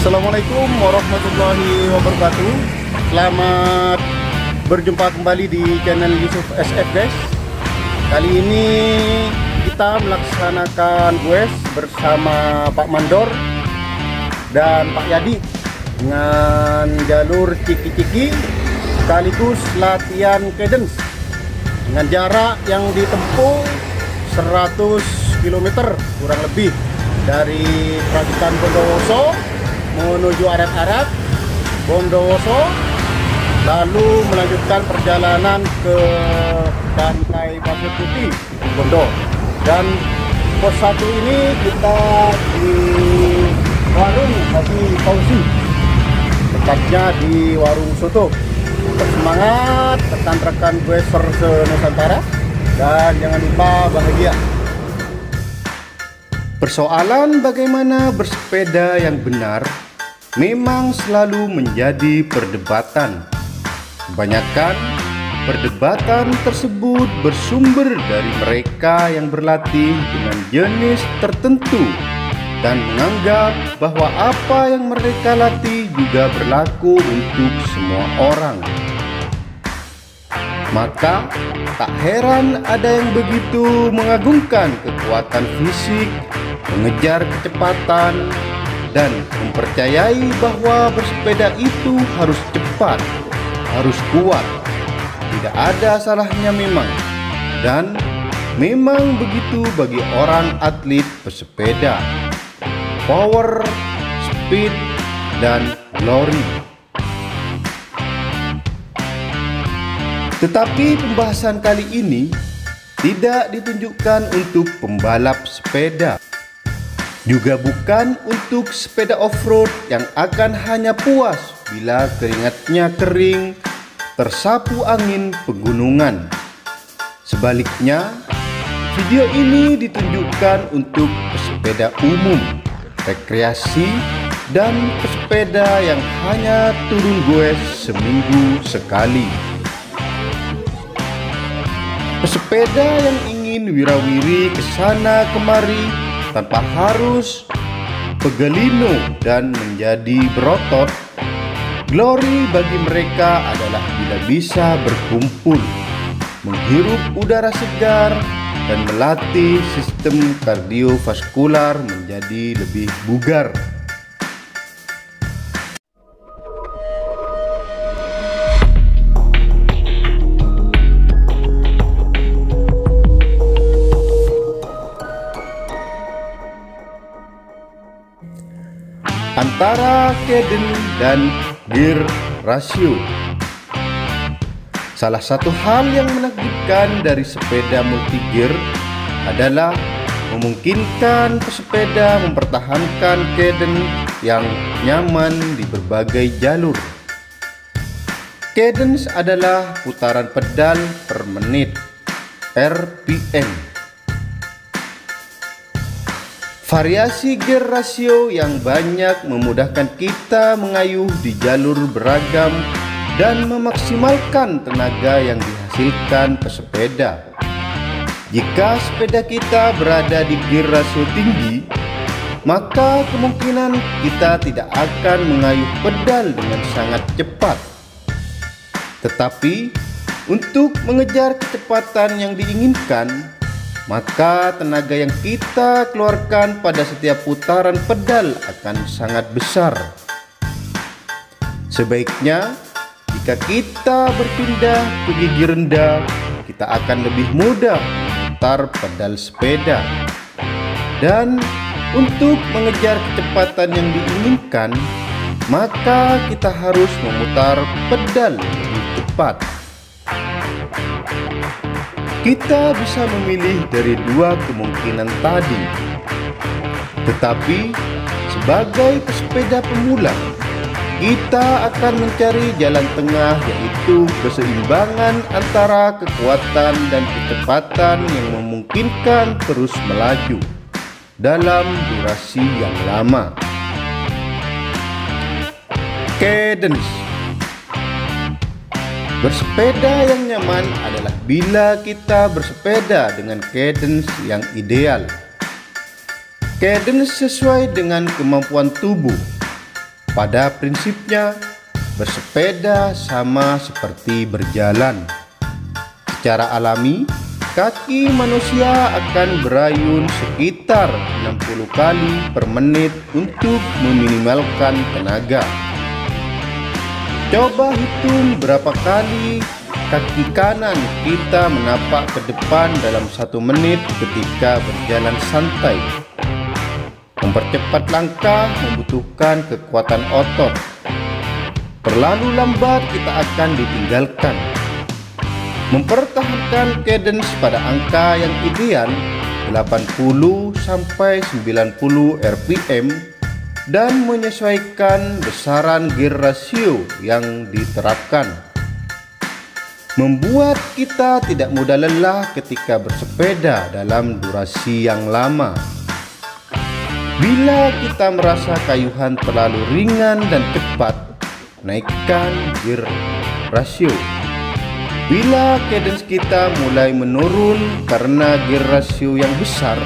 Assalamualaikum warahmatullahi wabarakatuh. Selamat berjumpa kembali di channel Yusuf SF guys. Kali ini kita melaksanakan quest bersama Pak Mandor dan Pak Yadi dengan jalur Ciki-Ciki sekaligus latihan cadence dengan jarak yang ditempuh 100 km kurang lebih dari Perakitan Bondowoso menuju Arat-Arat Bondowoso, lalu melanjutkan perjalanan ke Pantai Pasir Putih Bondo. Dan pos 1 ini kita di warung Haji Fauzi, tepatnya di warung soto. Bersemangat rekan-rekan quester se-Nusantara dan jangan lupa bahagia. Persoalan bagaimana bersepeda yang benar memang selalu menjadi perdebatan. Kebanyakan perdebatan tersebut bersumber dari mereka yang berlatih dengan jenis tertentu dan menganggap bahwa apa yang mereka latih juga berlaku untuk semua orang. Maka tak heran ada yang begitu mengagungkan kekuatan fisik, mengejar kecepatan, dan mempercayai bahwa bersepeda itu harus cepat, harus kuat. Tidak ada salahnya memang, dan memang begitu bagi orang atlet pesepeda. Power, speed, dan glory. Tetapi pembahasan kali ini tidak ditunjukkan untuk pembalap sepeda, juga bukan untuk sepeda off-road yang akan hanya puas bila keringatnya kering tersapu angin pegunungan. Sebaliknya, video ini ditunjukkan untuk pesepeda umum, rekreasi, dan pesepeda yang hanya turun goes seminggu sekali. Pesepeda yang ingin wirawiri kesana kemari tanpa harus pegelino dan menjadi berotot. Glory bagi mereka adalah bila bisa berkumpul, menghirup udara segar, dan melatih sistem kardiovaskular menjadi lebih bugar. Antara cadence dan gear ratio. Salah satu hal yang menakjubkan dari sepeda multigear adalah memungkinkan pesepeda mempertahankan cadence yang nyaman di berbagai jalur. Cadence adalah putaran pedal per menit, RPM. Variasi gear ratio yang banyak memudahkan kita mengayuh di jalur beragam dan memaksimalkan tenaga yang dihasilkan pesepeda. Jika sepeda kita berada di gear ratio tinggi, maka kemungkinan kita tidak akan mengayuh pedal dengan sangat cepat. Tetapi untuk mengejar kecepatan yang diinginkan, maka tenaga yang kita keluarkan pada setiap putaran pedal akan sangat besar. Sebaiknya, jika kita berpindah ke gigi rendah, kita akan lebih mudah memutar pedal sepeda. Dan untuk mengejar kecepatan yang diinginkan, maka kita harus memutar pedal lebih cepat. Kita bisa memilih dari dua kemungkinan tadi. Tetapi sebagai pesepeda pemula, kita akan mencari jalan tengah, yaitu keseimbangan antara kekuatan dan kecepatan yang memungkinkan terus melaju dalam durasi yang lama. Cadence. Bersepeda yang nyaman adalah bila kita bersepeda dengan cadence yang ideal. Cadence sesuai dengan kemampuan tubuh. Pada prinsipnya, bersepeda sama seperti berjalan. Secara alami, kaki manusia akan berayun sekitar 60 kali per menit untuk meminimalkan tenaga. Coba hitung berapa kali kaki kanan kita menapak ke depan dalam 1 menit ketika berjalan santai. Mempercepat langkah membutuhkan kekuatan otot. Terlalu lambat kita akan ditinggalkan. Mempertahankan cadence pada angka yang ideal 80 sampai 90 rpm dan menyesuaikan besaran gear ratio yang diterapkan membuat kita tidak mudah lelah ketika bersepeda dalam durasi yang lama. Bila kita merasa kayuhan terlalu ringan dan cepat, naikkan gear ratio. Bila cadence kita mulai menurun karena gear ratio yang besar,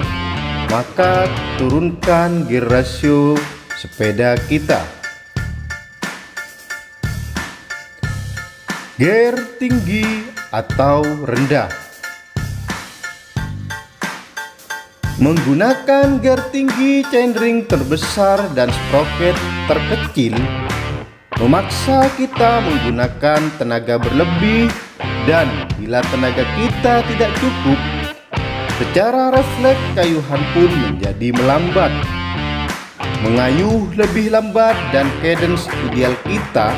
maka turunkan gear ratio sepeda kita. Gear tinggi atau rendah. Menggunakan gear tinggi chainring terbesar dan sprocket terkecil memaksa kita menggunakan tenaga berlebih, dan bila tenaga kita tidak cukup, secara refleks kayuhan pun menjadi melambat. Mengayuh lebih lambat dan cadence ideal kita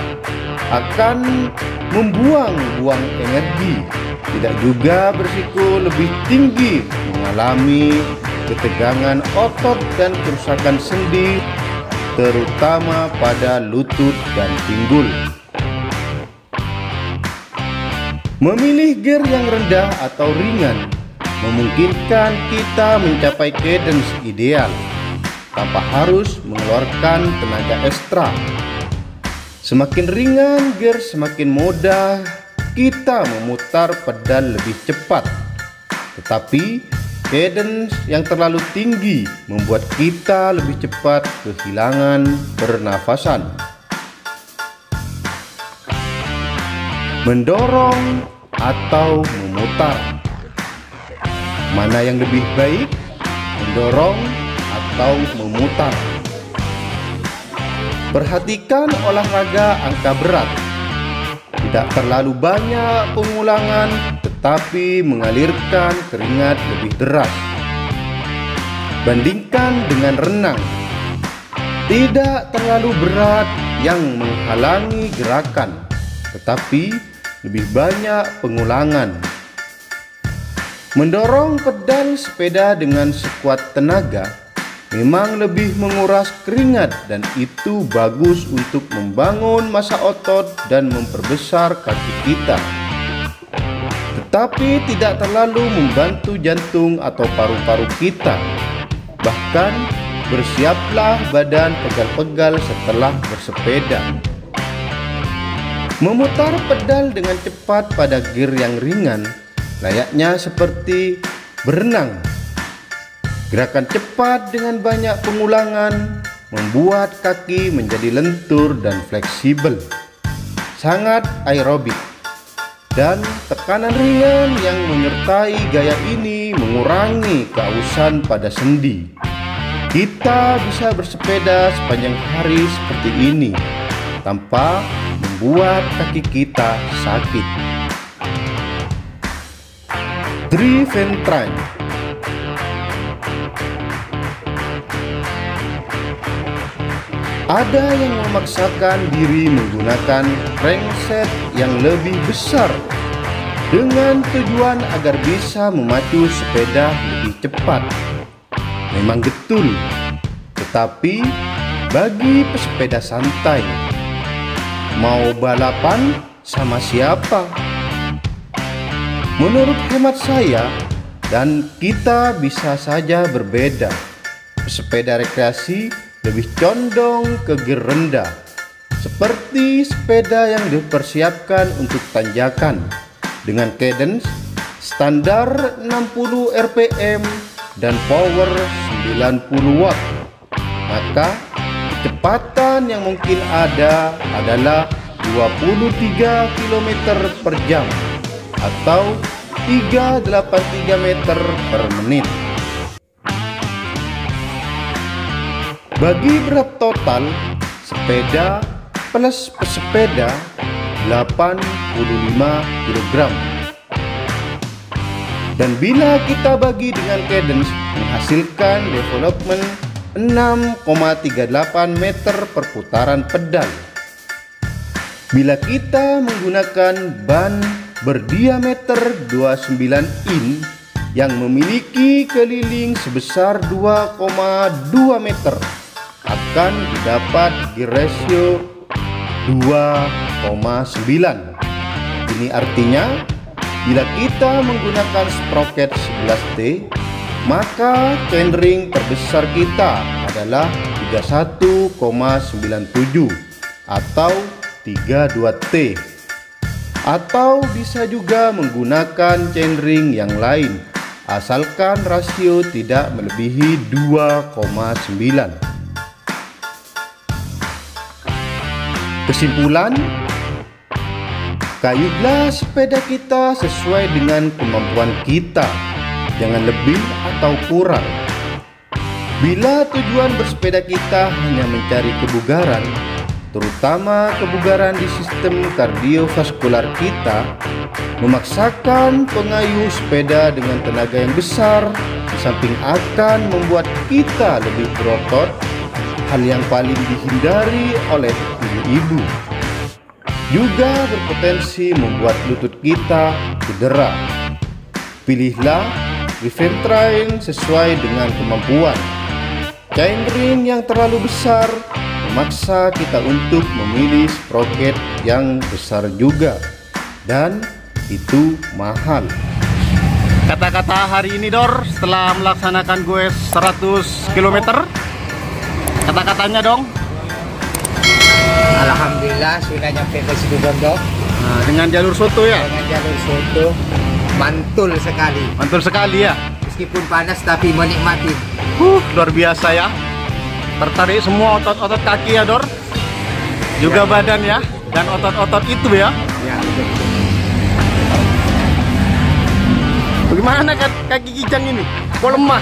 akan membuang-buang energi, tidak juga berisiko lebih tinggi mengalami ketegangan otot dan kerusakan sendi, terutama pada lutut dan pinggul. Memilih gear yang rendah atau ringan memungkinkan kita mencapai cadence ideal tanpa harus mengeluarkan tenaga ekstra. Semakin ringan gear, semakin mudah kita memutar pedal lebih cepat. Tetapi cadence yang terlalu tinggi membuat kita lebih cepat kehilangan pernafasan. Mendorong atau memutar. Mana yang lebih baik, mendorong atau memutar? Perhatikan olahraga angka berat. Tidak terlalu banyak pengulangan, tetapi mengalirkan keringat lebih deras. Bandingkan dengan renang. Tidak terlalu berat yang menghalangi gerakan, tetapi lebih banyak pengulangan. Mendorong pedal sepeda dengan sekuat tenaga memang lebih menguras keringat, dan itu bagus untuk membangun massa otot dan memperbesar kaki kita. Tetapi tidak terlalu membantu jantung atau paru-paru kita. Bahkan bersiaplah badan pegal-pegal setelah bersepeda. Memutar pedal dengan cepat pada gear yang ringan layaknya seperti berenang. Gerakan cepat dengan banyak pengulangan membuat kaki menjadi lentur dan fleksibel, sangat aerobik. Dan tekanan ringan yang menyertai gaya ini mengurangi keausan pada sendi. Kita bisa bersepeda sepanjang hari seperti ini tanpa membuat kaki kita sakit. Driventrain. Ada yang memaksakan diri menggunakan crankset yang lebih besar dengan tujuan agar bisa memacu sepeda lebih cepat. Memang betul, tetapi bagi pesepeda santai, mau balapan sama siapa? Menurut hemat saya dan kita bisa saja berbeda. Pesepeda rekreasi lebih condong ke gear rendah, seperti sepeda yang dipersiapkan untuk tanjakan dengan cadence standar 60 rpm dan power 90 watt. Maka kecepatan yang mungkin ada adalah 23 km per jam atau 383 meter per menit. Bagi berat total sepeda plus pesepeda 85 kg. Dan bila kita bagi dengan cadence, menghasilkan development 6,38 meter per putaran pedal. Bila kita menggunakan ban berdiameter 29 in yang memiliki keliling sebesar 2,2 meter, akan didapat gear ratio 2,9. Ini artinya bila kita menggunakan sprocket 11T, maka chainring terbesar kita adalah 31,97 atau 32T. Atau bisa juga menggunakan chainring yang lain, asalkan rasio tidak melebihi 2,9. Kesimpulan, kayuhlah sepeda kita sesuai dengan kemampuan kita, jangan lebih atau kurang. Bila tujuan bersepeda kita hanya mencari kebugaran, terutama kebugaran di sistem kardiovaskular kita, memaksakan pengayuh sepeda dengan tenaga yang besar, di samping akan membuat kita lebih berotot, hal yang paling dihindari oleh ibu-ibu, juga berpotensi membuat lutut kita cedera. Pilihlah revamp train sesuai dengan kemampuan. Chainring yang terlalu besar memaksa kita untuk memilih sprocket yang besar juga, dan itu mahal. Kata-kata hari ini Dor, setelah melaksanakan gue 100 km, kata-katanya dong. Alhamdulillah sudah nyampe ke Situbondo. Nah, dengan jalur soto ya? Dengan jalur soto, mantul sekali. Mantul sekali ya? Meskipun panas tapi menikmati. Luar biasa ya. Tertarik semua otot-otot kaki ya Dor, juga ya, badan ya, dan otot-otot itu ya. Ya, betul. Bagaimana kaki Kijang ini? Kok lemah?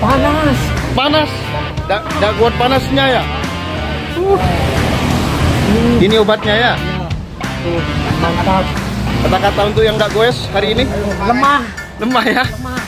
Panas. Panas? Nggak kuat panasnya ya? Ini obatnya ya? Mantap. Kata-kata untuk yang nggak goes hari ini? Lemah. Lemah ya? Lemah.